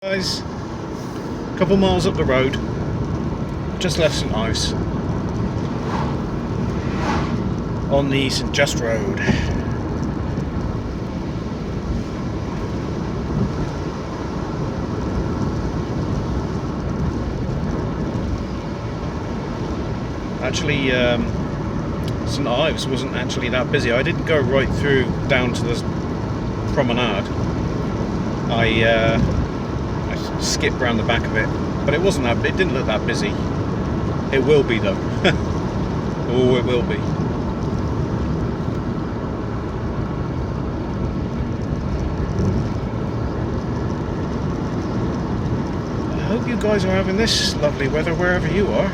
Guys, a couple miles up the road, just left St Ives on the St Just Road. Actually, St Ives wasn't actually that busy. I didn't go right through down to the promenade. I skipped round the back of it, but it wasn't that. It didn't look that busy. It will be though. Oh, it will be. I hope you guys are having this lovely weather wherever you are.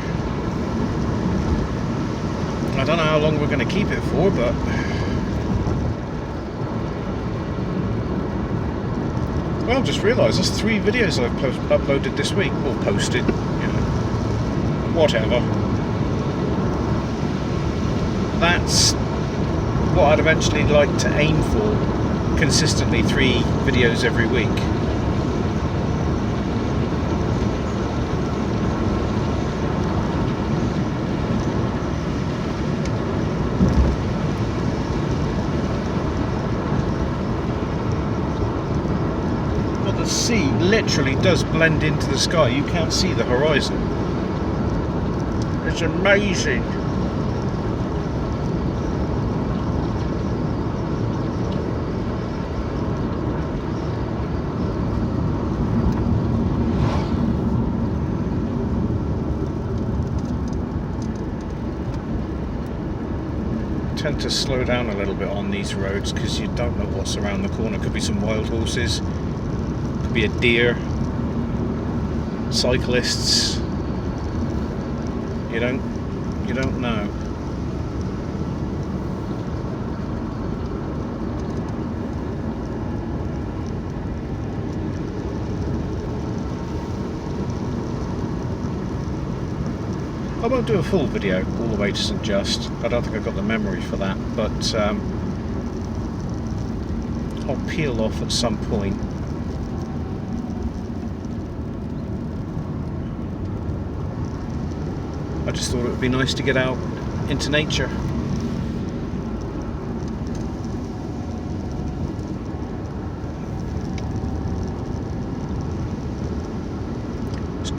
I don't know how long we're going to keep it for, but well, just realised there's 3 videos I've uploaded this week, or posted, whatever. That's what I'd eventually like to aim for, consistently 3 videos every week. The sea literally does blend into the sky. You can't see the horizon. It's amazing. Tend to slow down a little bit on these roads because you don't know what's around the corner. Could be some wild horses. Be a deer, cyclists. You don't know. I won't do a full video all the way to St Just. I don't think I've got the memory for that, but I'll peel off at some point. I just thought it would be nice to get out into nature. It's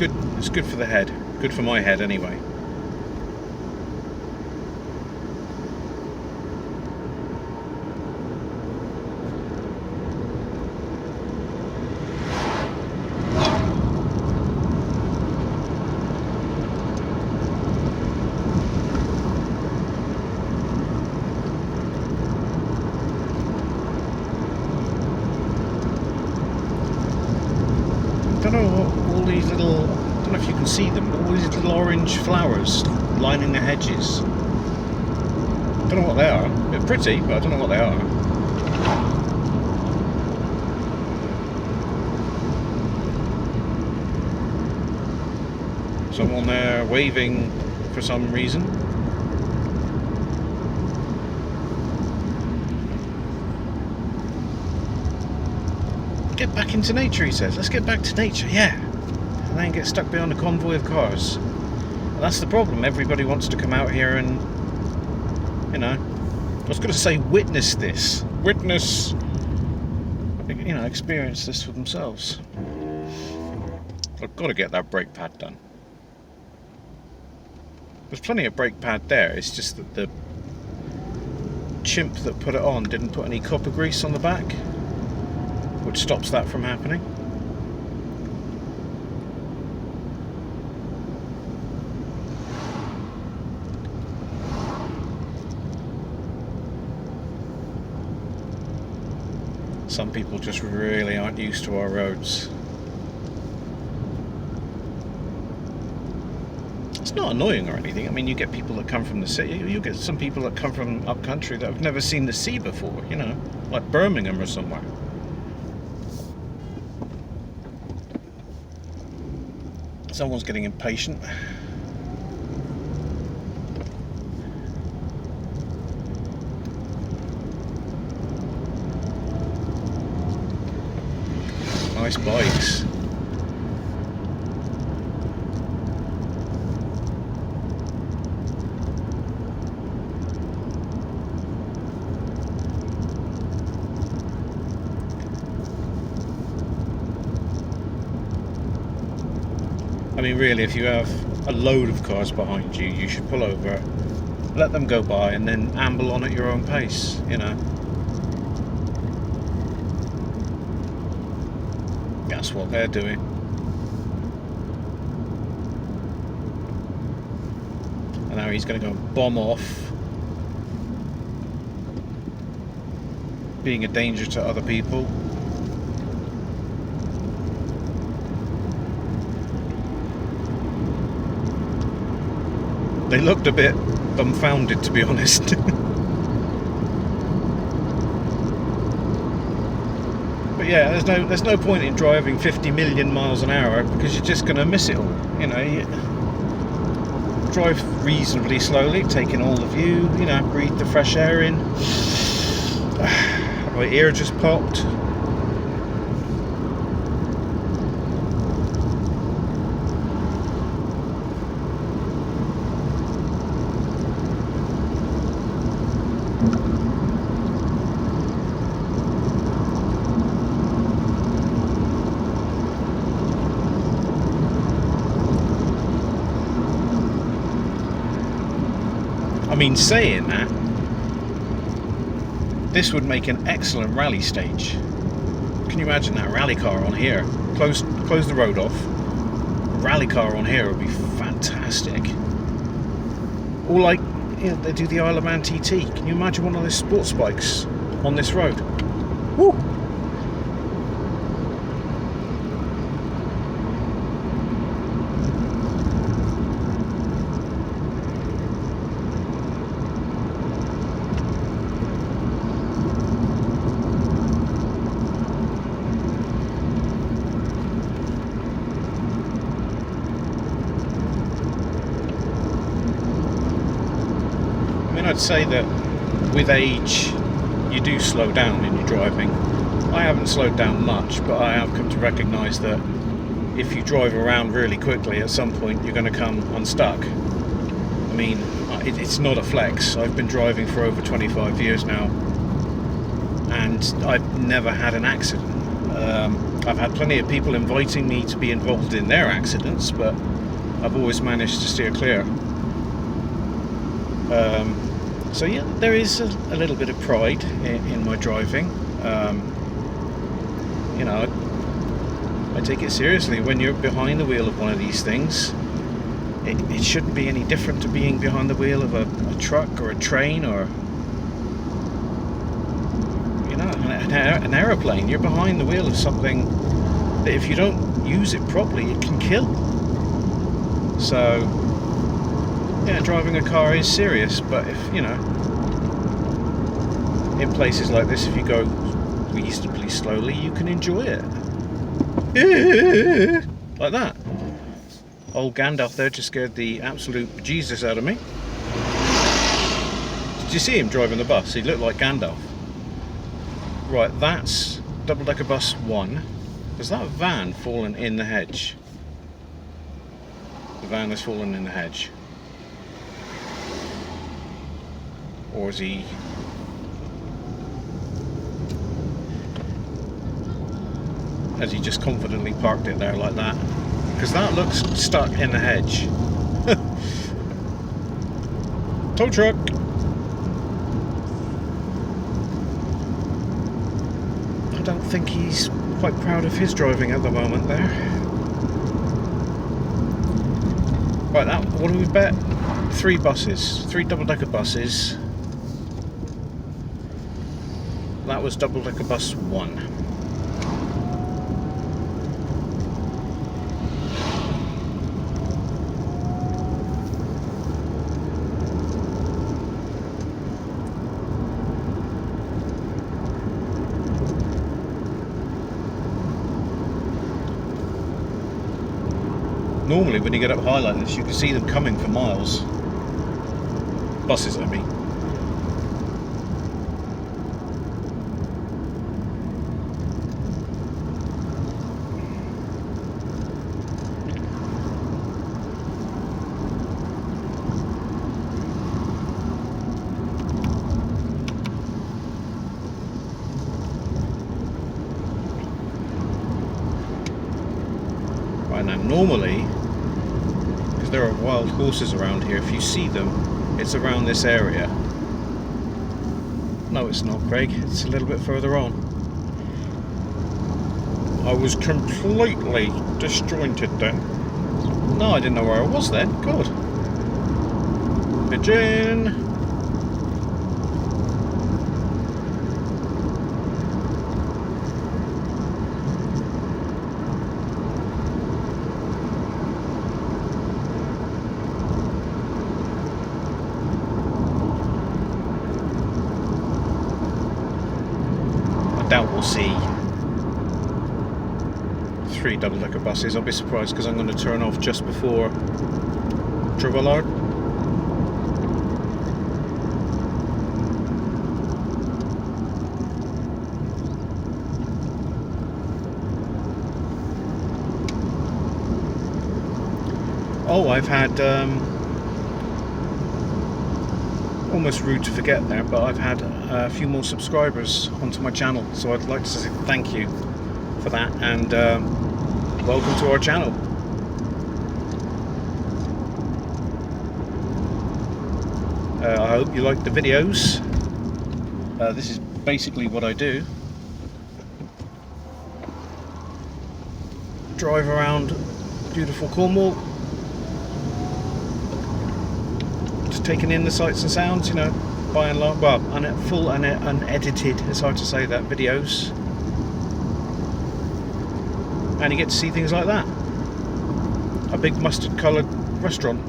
good for the head. Good for my head anyway. I don't know what all these little, I don't know if you can see them, but all these little orange flowers lining the hedges. I don't know what they are. They're pretty, but I don't know what they are. Someone there waving for some reason. Get back into nature, he says. Let's get back to nature, yeah. And then get stuck behind a convoy of cars. And that's the problem. Everybody wants to come out here and, I was going to say witness this. Witness, experience this for themselves. I've got to get that brake pad done. There's plenty of brake pad there. It's just that the chimp that put it on didn't put any copper grease on the back, which stops that from happening. Some people just really aren't used to our roads. It's not annoying or anything. I mean, you get people that come from the city. You get some people that come from up country that have never seen the sea before, like Birmingham or somewhere. Someone's getting impatient. Nice bikes. I mean, really, if you have a load of cars behind you, you should pull over, let them go by, and then amble on at your own pace, you know. That's what they're doing. And now he's going to go bomb off, being a danger to other people. They looked a bit dumbfounded, to be honest. But yeah, there's no point in driving 50 million miles an hour, because you're just going to miss it all. You know, you drive reasonably slowly, taking all the view. You know, breathe the fresh air in. My ear just popped. I mean, saying that, this would make an excellent rally stage. Can you imagine that rally car on here? Close the road off. A rally car on here would be fantastic. Or like, you know, they do the Isle of Man TT. Can you imagine one of those sports bikes on this road? Woo! I'd say that with age you do slow down in your driving. I haven't slowed down much, but I have come to recognise that if you drive around really quickly, at some point you're going to come unstuck. I mean, it's not a flex. I've been driving for over 25 years now, and I've never had an accident. I've had plenty of people inviting me to be involved in their accidents, but I've always managed to steer clear. So yeah, there is a little bit of pride in my driving. You know, I take it seriously. When you're behind the wheel of one of these things, it shouldn't be any different to being behind the wheel of a truck or a train, or, you know, an aeroplane. You're behind the wheel of something that if you don't use it properly, it can kill. So yeah, driving a car is serious, but if, you know, in places like this, if you go reasonably slowly, you can enjoy it. Like that. Old Gandalf there just scared the absolute bejesus out of me. Did you see him driving the bus? He looked like Gandalf. Right, that's double-decker bus 1. Has that van fallen in the hedge? The van has fallen in the hedge. Or is he... has he just confidently parked it there like that? Because that looks stuck in the hedge. Tow truck! I don't think he's quite proud of his driving at the moment there. Right, now, what do we bet? 3 buses, 3 double-decker buses. That was double-decker bus 1. Normally when you get up high like this, you can see them coming for miles. Buses, I mean. Right, now normally because there are wild horses around here. If you see them, it's around this area. No, it's not, Craig. It's a little bit further on. I was completely disjointed then. No, I didn't know where I was then. Good. Pigeon. I doubt we'll see 3 double-decker buses. I'll be surprised because I'm going to turn off just before Trevillard. Oh, I've had almost rude to forget there, but I've had a few more subscribers onto my channel, so I'd like to say thank you for that, and welcome to our channel. I hope you like the videos. This is basically what I do. Drive around beautiful Cornwall, just taking in the sights and sounds, you know, by and large, well, full and unedited, it's hard to say that, videos. And you get to see things like that. A big mustard coloured restaurant.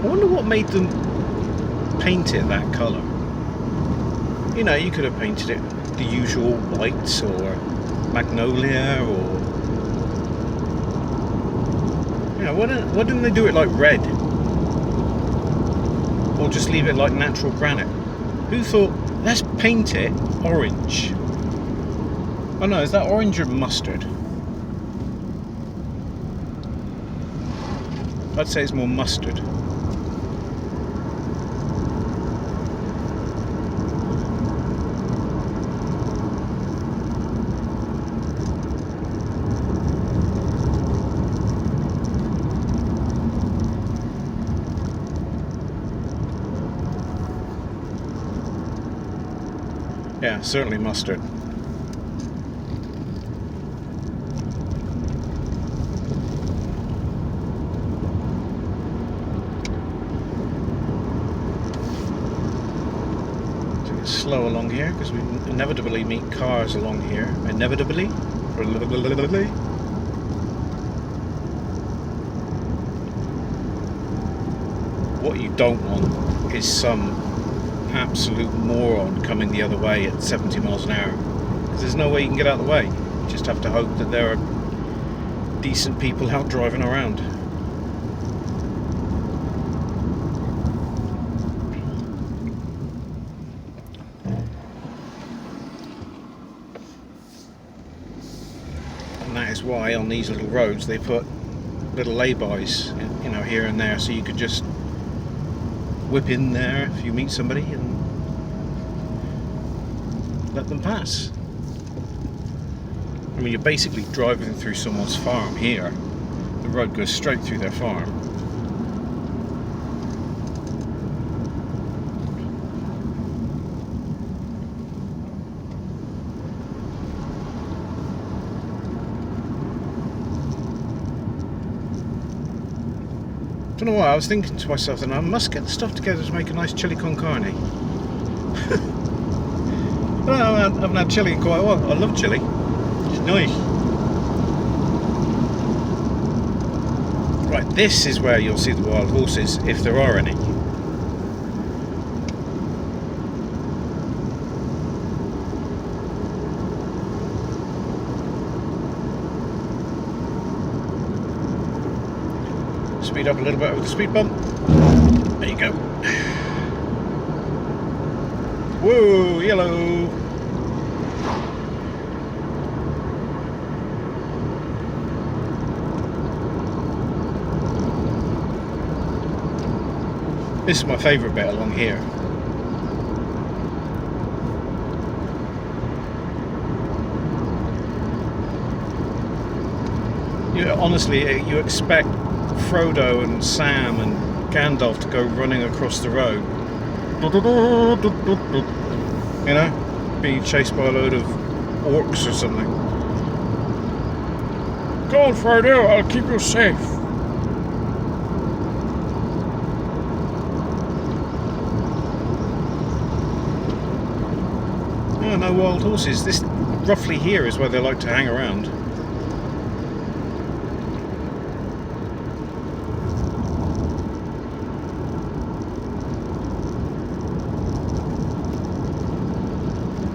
I wonder what made them paint it that colour. You know, you could have painted it the usual whites or magnolia, or, you know, why didn't they do it like red? Or just leave it like natural granite? Who thought, let's paint it orange? Oh no, is that orange or mustard? I'd say it's more mustard. Yeah, certainly mustard. Take it slow along here because we inevitably meet cars along here. Inevitably? What you don't want is some absolute moron coming the other way at 70 miles an hour, because there's no way you can get out of the way. You just have to hope that there are decent people out driving around. And that is why on these little roads they put little lay-bys, you know, here and there, so you could just whip in there if you meet somebody and let them pass. I mean, you're basically driving through someone's farm here. The road goes straight through their farm. I don't know why, I was thinking to myself that I must get the stuff together to make a nice chili con carne. I haven't had chili in quite a while. I love chili. It's nice. Right, this is where you'll see the wild horses, if there are any. Speed up a little bit over the speed bump. There you go. Whoa, yellow. This is my favourite bit along here. honestly, you expect Frodo and Sam and Gandalf to go running across the road, you know, being chased by a load of orcs or something. Go on, Frodo, I'll keep you safe. Oh, no wild horses. This roughly here is where they like to hang around.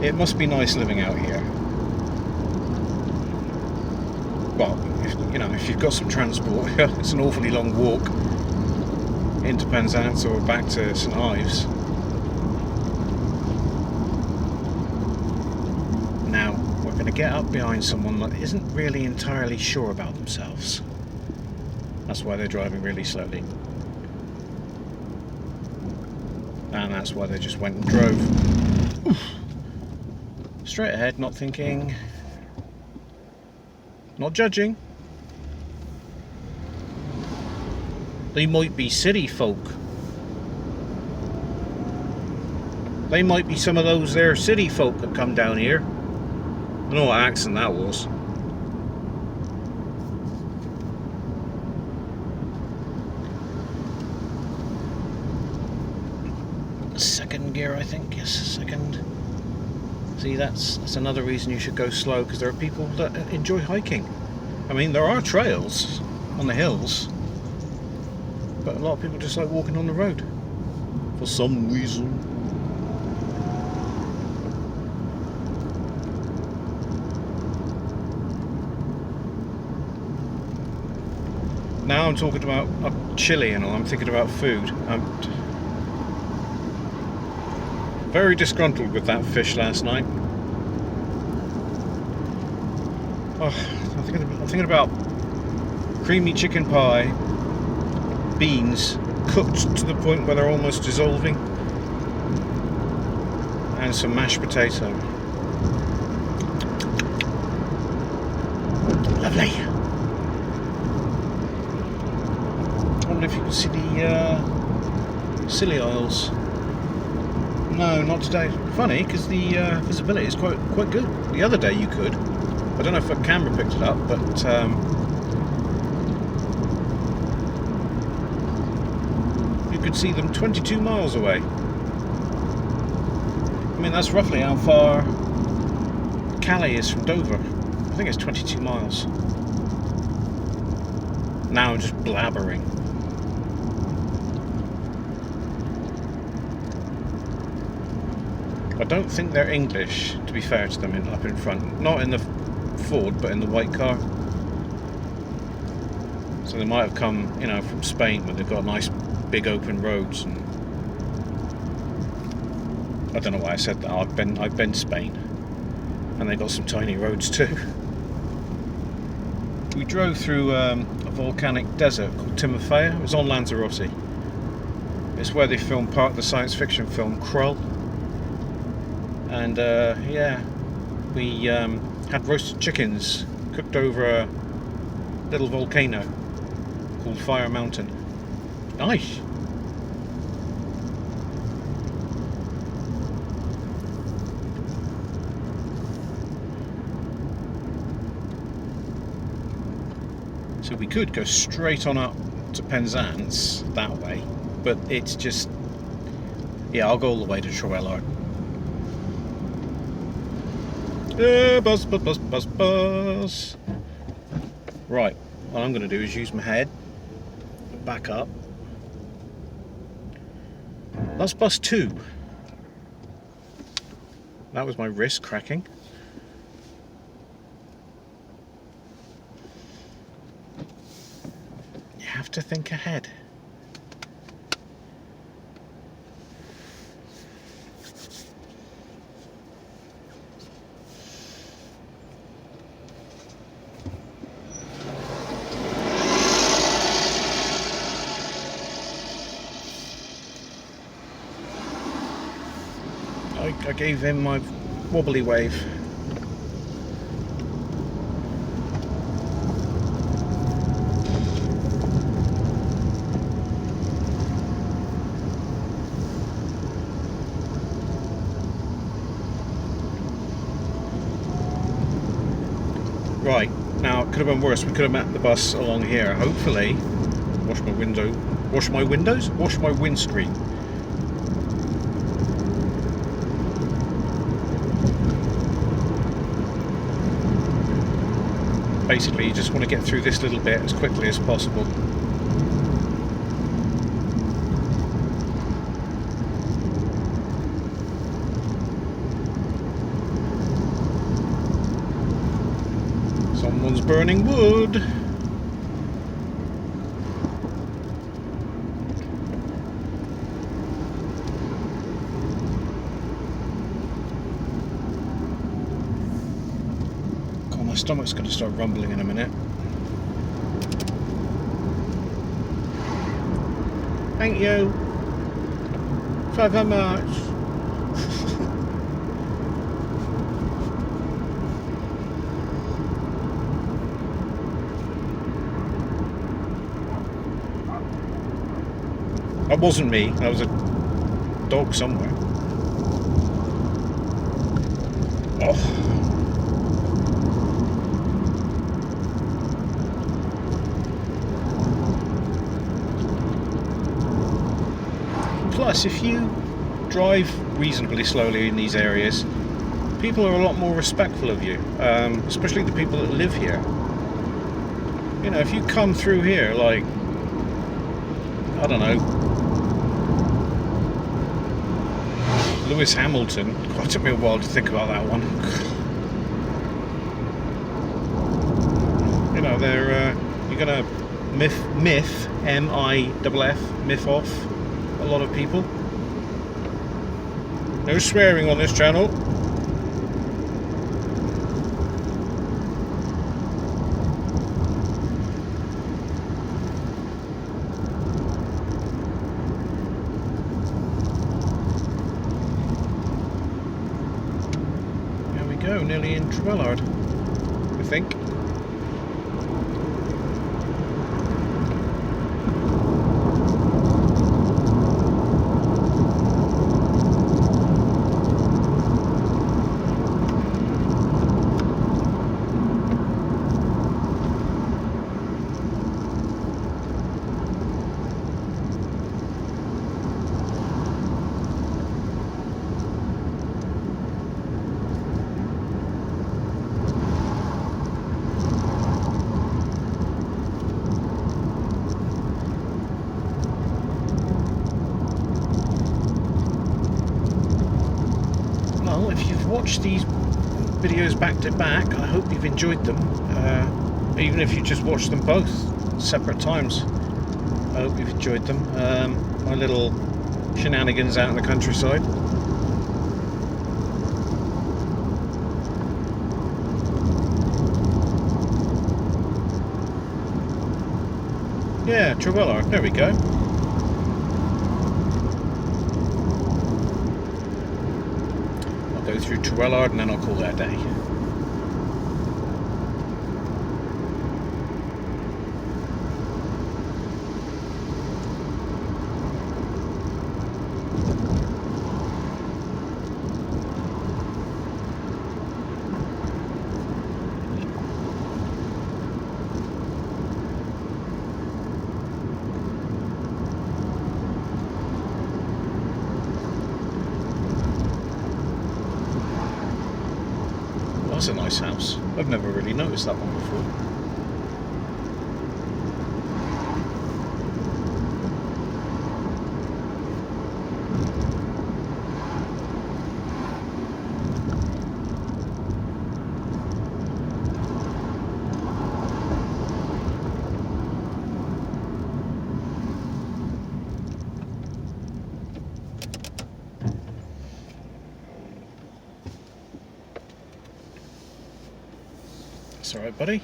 It must be nice living out here. Well, if you've got some transport, it's an awfully long walk into Penzance or back to St Ives. Now, we're going to get up behind someone that isn't really entirely sure about themselves. That's why they're driving really slowly. And that's why they just went and drove. Oof. Straight ahead, not thinking, not judging. They might be city folk. They might be some of those there city folk that come down here. I don't know what accent that was. Second gear, I think. Yes, second. See, that's another reason you should go slow, because there are people that enjoy hiking. I mean, there are trails on the hills, but a lot of people just like walking on the road for some reason. Now I'm talking about chili and all, I'm thinking about food. I'm very disgruntled with that fish last night. Oh, I'm thinking about creamy chicken pie, beans cooked to the point where they're almost dissolving, and some mashed potato. Lovely. I wonder if you can see the Scilly Isles. No, not today. Funny, because the visibility is quite good. The other day you could. I don't know if a camera picked it up, but you could see them 22 miles away. I mean, that's roughly how far Calais is from Dover. I think it's 22 miles. Now I'm just blabbering. I don't think they're English, to be fair to them, up in front. Not in the Ford, but in the white car. So they might have come, from Spain, where they've got nice big open roads. And I don't know why I said that. I've been to Spain, and they've got some tiny roads too. We drove through a volcanic desert called Timofeia. It was on Lanzarote. It's where they filmed part of the science fiction film Krull. And yeah, we had roasted chickens cooked over a little volcano called Fire Mountain. Nice. So we could go straight on up to Penzance that way, but it's just, yeah, I'll go all the way to Trewellard. Bus. Right, what I'm going to do is use my head, back up. That's bus 2. That was my wrist cracking. You have to think ahead. I gave him my wobbly wave. Right, now it could have been worse. We could have met the bus along here. Hopefully, wash my windscreen. Basically, you just want to get through this little bit as quickly as possible. Someone's burning wood. God, my stomach's going to start rumbling in a minute. Thank you so much. That wasn't me, that was a dog somewhere. Oh. Plus, if you drive reasonably slowly in these areas, people are a lot more respectful of you, especially the people that live here. You know, if you come through here like, I don't know, Lewis Hamilton. God, it took me a while to think about that one. You know, they're you're gonna myth M-I-F-F, myth off a lot of people. No swearing on this channel. Nearly in Trewellard, I think. Well, if you've watched these videos back to back, I hope you've enjoyed them. Even if you just watched them both separate times, I hope you've enjoyed them. My little shenanigans out in the countryside. Yeah, Trewellard, there we go. Go through Trewellard and then I'll call that a day. That's a nice house. I've never really noticed that one before. That's alright, buddy.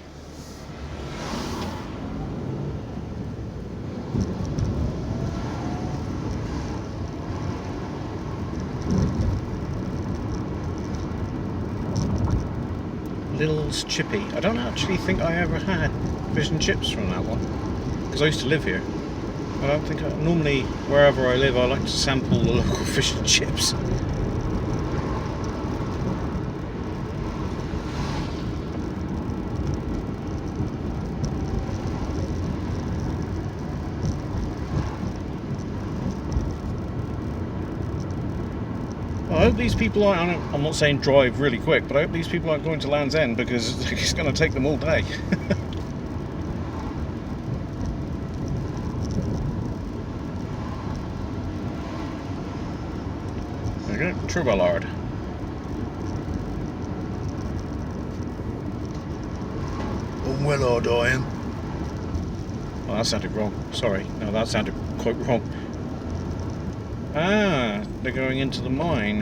Lil's Chippy. I don't actually think I ever had fish and chips from that one, because I used to live here. I don't think normally wherever I live I like to sample the local fish and chips. I hope these people aren't, I'm not saying drive really quick, but I hope these people aren't going to Land's End, because it's going to take them all day. There we go, Truballard. Willow dying. Oh, that sounded wrong. Sorry. No, that sounded quite wrong. Ah, they're going into the mine.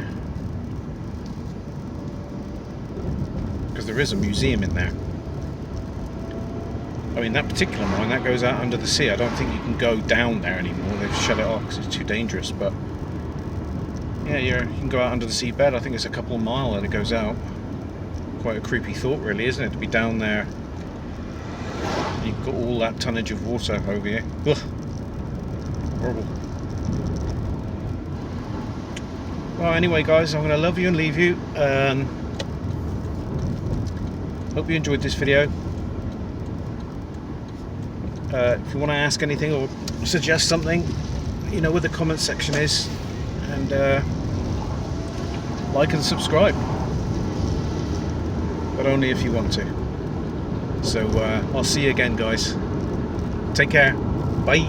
Because there is a museum in there. I mean, that particular mine, that goes out under the sea. I don't think you can go down there anymore. They've shut it off because it's too dangerous. But yeah, you can go out under the seabed. I think it's a couple of miles and it goes out. Quite a creepy thought, really, isn't it? To be down there. You've got all that tonnage of water over you. Ugh. Horrible. Well, anyway, guys, I'm going to love you and leave you. Hope you enjoyed this video. If you want to ask anything or suggest something, you know where the comment section is. And like and subscribe. But only if you want to. So I'll see you again, guys. Take care. Bye.